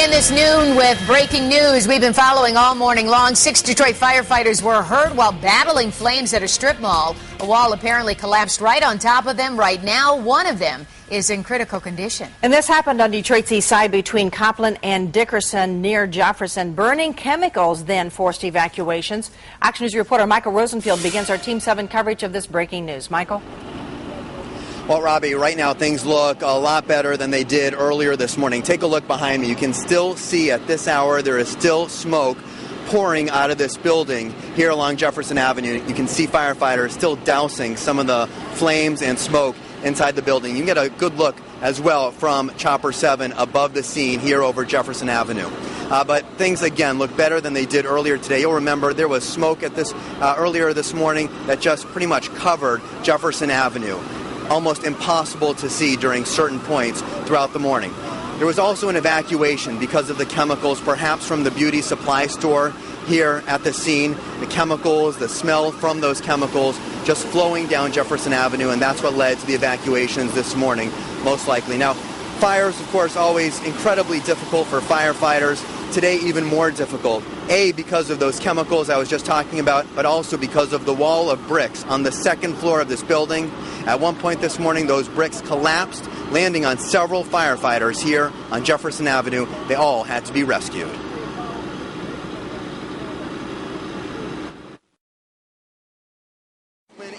begin this noon with breaking news we've been following all morning long. 6 Detroit firefighters were hurt while battling flames at a strip mall. A wall apparently collapsed right on top of them. Right now, one of them is in critical condition. And this happened on Detroit's east side between Copland and Dickerson near Jefferson. Burning chemicals then forced evacuations. Action News reporter Michael Rosenfield begins our Team 7 coverage of this breaking news. Michael? Well, Robbie, right now things look a lot better than they did earlier this morning. Take a look behind me. You can still see at this hour there is still smoke pouring out of this building here along Jefferson Avenue. You can see firefighters still dousing some of the flames and smoke inside the building. You can get a good look as well from Chopper 7 above the scene here over Jefferson Avenue. But things, again, look better than they did earlier today. You'll remember there was smoke at this earlier this morning that just pretty much covered Jefferson Avenue. Almost impossible to see during certain points throughout the morning. There was also an evacuation because of the chemicals, perhaps from the beauty supply store here at the scene. The chemicals, the smell from those chemicals just flowing down Jefferson Avenue, and that's what led to the evacuations this morning, most likely. Now, fires, of course, always incredibly difficult for firefighters. Today, even more difficult. A, because of those chemicals I was just talking about, but also because of the wall of bricks on the second floor of this building. At one point this morning, those bricks collapsed, landing on several firefighters here on Jefferson Avenue. They all had to be rescued.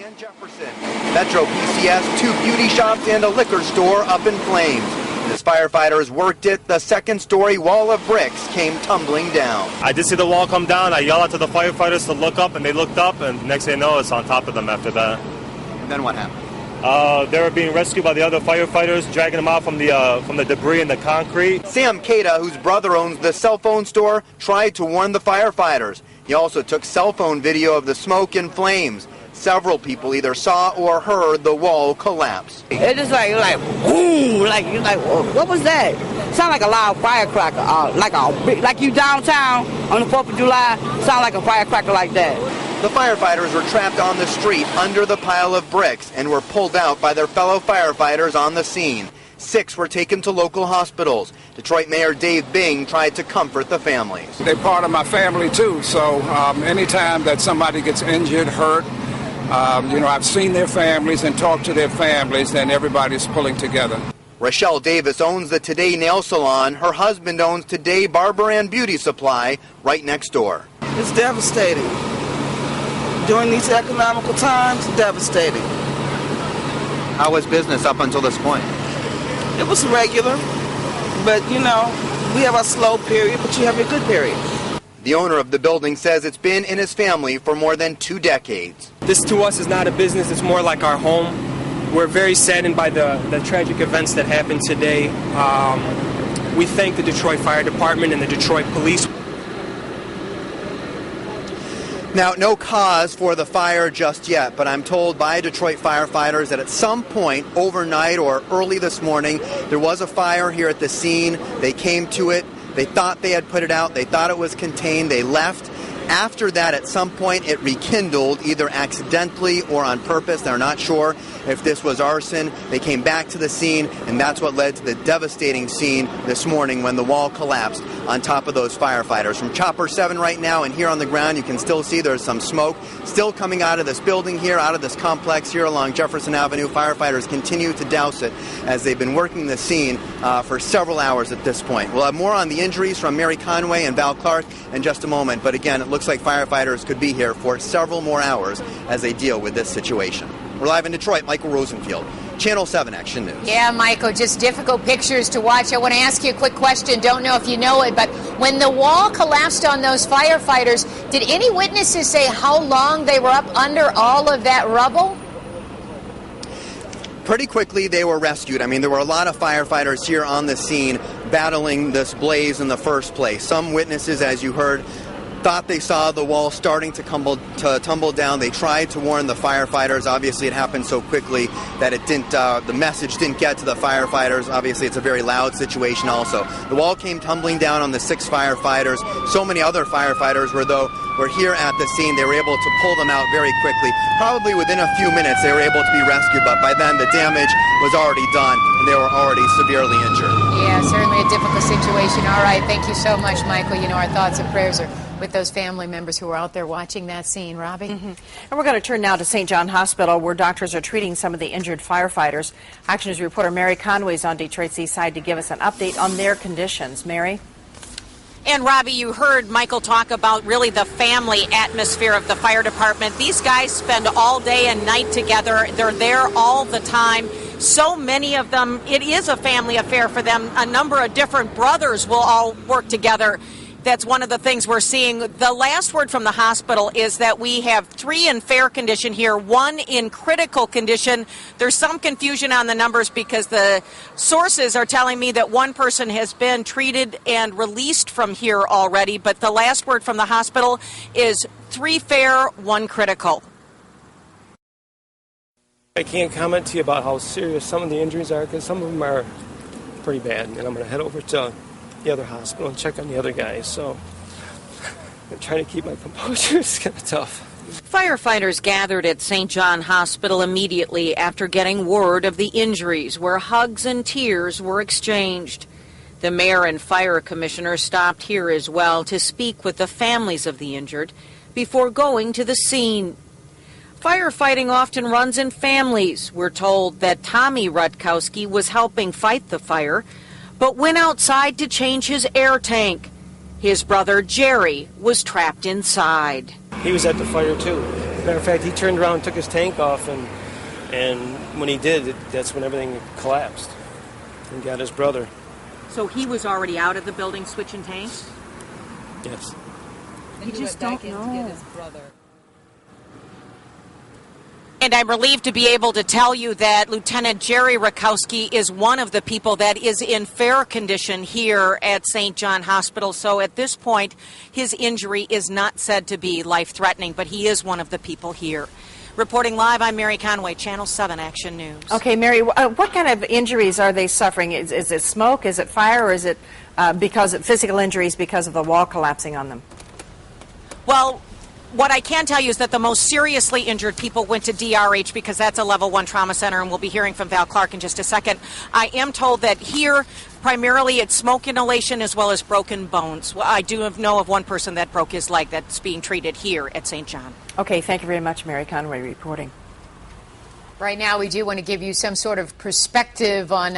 And Jefferson, Metro PCS, 2 beauty shops and a liquor store up in flames. As firefighters worked it, the second-story wall of bricks came tumbling down. I did see the wall come down. I yelled out to the firefighters to look up, and they looked up, and next thing you know, it's on top of them after that. And then what happened? They were being rescued by the other firefighters, dragging them out from the debris and the concrete. Sam Cada, whose brother owns the cell phone store, tried to warn the firefighters. He also took cell phone video of the smoke and flames. Several people either saw or heard the wall collapse. It just like boom, like what was that? Sound like a loud firecracker, like you downtown on the 4th of July. Sound like a firecracker like that. The firefighters were trapped on the street under the pile of bricks and were pulled out by their fellow firefighters on the scene. 6 were taken to local hospitals. Detroit Mayor Dave Bing tried to comfort the families. They're part of my family too, so anytime that somebody gets injured, hurt, I've seen their families and talked to their families, and everybody's pulling together. Rochelle Davis owns the Today Nail Salon. Her husband owns Today Barber and Beauty Supply right next door. It's devastating. During these economical times, devastating. How was business up until this point? It was regular, but we have a slow period, but you have a good period. The owner of the building says it's been in his family for more than 2 decades. This to us is not a business, it's more like our home. We're very saddened by the tragic events that happened today. We thank the Detroit Fire Department and the Detroit Police. Now, no cause for the fire just yet, but I'm told by Detroit firefighters that at some point overnight or early this morning, there was a fire here at the scene. They came to it. They thought they had put it out. They thought it was contained. They left. After that, at some point, it rekindled, either accidentally or on purpose. They're not sure if this was arson. They came back to the scene, and that's what led to the devastating scene this morning when the wall collapsed on top of those firefighters. From Chopper 7 right now, and here on the ground, you can still see there's some smoke still coming out of this building here, out of this complex here along Jefferson Avenue. Firefighters continue to douse it as they've been working the scene for several hours at this point. We'll have more on the injuries from Mary Conway and Val Clark in just a moment, but again, it looks like firefighters could be here for several more hours as they deal with this situation. We're live in Detroit. Michael Rosenfield, Channel 7 Action News. Yeah, Michael, just difficult pictures to watch. I want to ask you a quick question. Don't know if you know it, but when the wall collapsed on those firefighters, did any witnesses say how long they were up under all of that rubble? Pretty quickly, they were rescued. I mean, there were a lot of firefighters here on the scene battling this blaze in the first place. Some witnesses, as you heard, thought they saw the wall starting to tumble down. They tried to warn the firefighters. Obviously, it happened so quickly that it didn't. The message didn't get to the firefighters. Obviously, it's a very loud situation. Also, the wall came tumbling down on the 6 firefighters. So many other firefighters were here at the scene. They were able to pull them out very quickly. Probably within a few minutes, they were able to be rescued. But by then, the damage was already done, and they were already severely injured. Yeah, certainly a difficult situation. All right, thank you so much, Michael. You know, our thoughts and prayers are with those family members who are out there watching that scene. Robbie? And we're going to turn now to St. John Hospital, where doctors are treating some of the injured firefighters. Action News reporter Mary Conway is on Detroit's east side to give us an update on their conditions. Mary? And Robbie, you heard Michael talk about really the family atmosphere of the fire department. These guys spend all day and night together. They're there all the time. So many of them, it is a family affair for them. A number of different brothers will all work together. That's one of the things we're seeing. The last word from the hospital is that we have 3 in fair condition here, 1 in critical condition. There's some confusion on the numbers because the sources are telling me that 1 person has been treated and released from here already, but the last word from the hospital is 3 fair, 1 critical. I can't comment to you about how serious some of the injuries are because some of them are pretty bad, and I'm going to head over to the other hospital and check on the other guys. So I'm trying to keep my composure. It's kind of tough. Firefighters gathered at St. John Hospital immediately after getting word of the injuries, where hugs and tears were exchanged. The mayor and fire commissioner stopped here as well to speak with the families of the injured before going to the scene. Firefighting often runs in families. We're told that Tommy Rutkowski was helping fight the fire, but went outside to change his air tank. His brother Jerry was trapped inside. He was at the fire too. Matter of fact, he turned around and took his tank off, and when he did, that's when everything collapsed and got his brother. So he was already out of the building switching tanks? Yes. You just don't know. To get his brother. And I'm relieved to be able to tell you that Lieutenant Jerry Rakowski is one of the people that is in fair condition here at St. John Hospital. So at this point, his injury is not said to be life-threatening, but he is one of the people here. Reporting live, I'm Mary Conway, Channel 7 Action News. Okay, Mary, what kind of injuries are they suffering? Is it smoke? Is it fire? Or is it because of physical injuries because of the wall collapsing on them? Well, what I can tell you is that the most seriously injured people went to DRH because that's a level 1 trauma center, and we'll be hearing from Val Clark in just a second. I am told that here, primarily it's smoke inhalation as well as broken bones. Well, I do know of 1 person that broke his leg that's being treated here at St. John. Okay, thank you very much, Mary Conway reporting. Right now, we do want to give you some sort of perspective on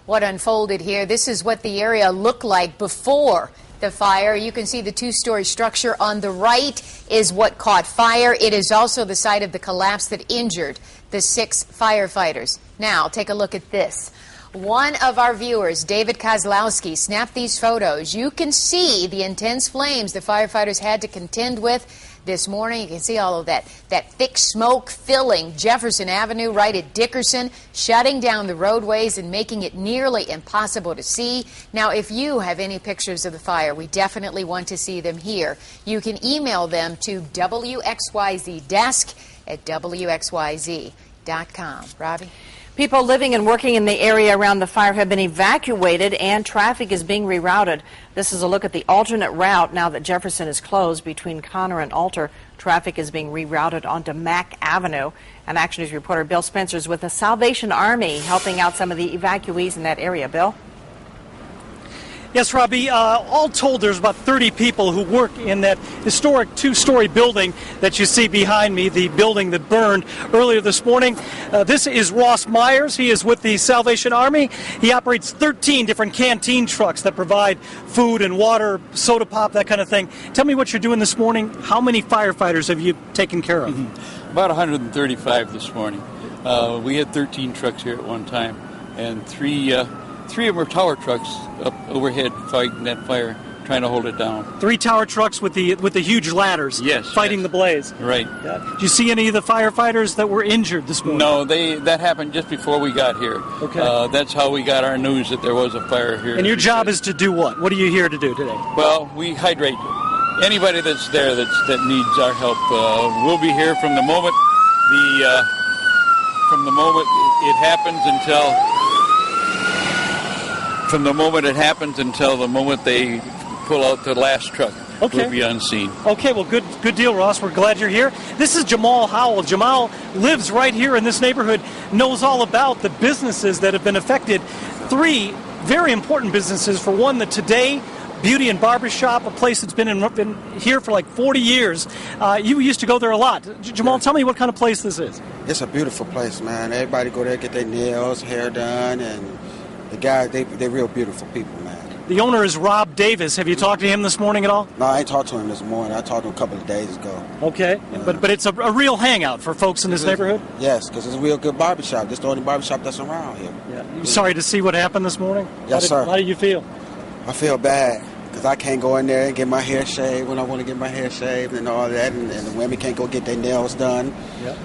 what unfolded here. This is what the area looked like before the fire. You can see the 2-story structure on the right is what caught fire. It is also the site of the collapse that injured the 6 firefighters. Now, take a look at this. One of our viewers, David Kozlowski, snapped these photos. You can see the intense flames the firefighters had to contend with this morning. You can see all of that thick smoke filling Jefferson Avenue right at Dickerson, shutting down the roadways and making it nearly impossible to see. Now, if you have any pictures of the fire, we definitely want to see them here. You can email them to WXYZ-desk@WXYZ.com. Robbie? People living and working in the area around the fire have been evacuated and traffic is being rerouted. This is a look at the alternate route now that Jefferson is closed between Connor and Alter. Traffic is being rerouted onto Mack Avenue. And Action News reporter Bill Spencer is with the Salvation Army helping out some of the evacuees in that area. Bill? Yes, Robbie, all told there's about 30 people who work in that historic 2-story building that you see behind me, the building that burned earlier this morning. This is Ross Myers. He is with the Salvation Army. He operates 13 different canteen trucks that provide food and water, soda pop, that kind of thing. Tell me what you're doing this morning. How many firefighters have you taken care of? About 135 this morning. We had 13 trucks here at one time, and three of them were tower trucks up overhead fighting that fire, trying to hold it down. 3 tower trucks with the huge ladders, yes, fighting the blaze. Right. Did you see any of the firefighters that were injured this morning? No, that happened just before we got here. Okay. That's how we got our news that there was a fire here. And your job is to do what? What are you here to do today? Well, we hydrate anybody that's there that needs our help. We'll be here from the moment it happens until the moment they pull out the last truck. Okay. We'll be on scene. Okay, well, good deal, Ross. We're glad you're here. This is Jamal Howell. Jamal lives right here in this neighborhood, knows all about the businesses that have been affected. 3 very important businesses. For one, the Today Beauty and Barbershop, a place that's been here for like 40 years. You used to go there a lot. Jamal, tell me what kind of place this is. It's a beautiful place, man. Everybody go there, get their nails, hair done, and the guys, they're real beautiful people, man. The owner is Rob Davis. Have you talked to him this morning at all? No, I ain't talked to him this morning. I talked to him a couple of days ago. Okay, but it's a real hangout for folks in this neighborhood? Yes, because it's a real good barbershop. This is the only barbershop that's around here. Yeah. You sorry to see what happened this morning? Yes, sir. How do you feel? I feel bad because I can't go in there and get my hair shaved when I want to get my hair shaved and all that, and the women can't go get their nails done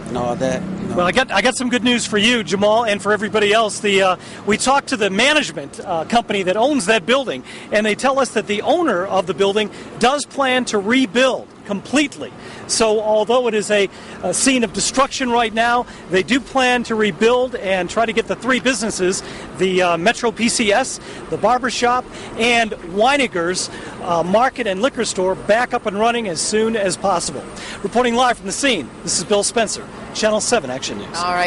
and all that. You know. Well, I got some good news for you, Jamal, and for everybody else. We talked to the management company that owns that building, and they tell us that the owner of the building does plan to rebuild completely. So although it is a scene of destruction right now, they do plan to rebuild and try to get the 3 businesses, the Metro PCS, the barbershop, and Weiniger's market and liquor store back up and running as soon as possible. Reporting live from the scene, this is Bill Spencer, Channel 7 Action News. All right.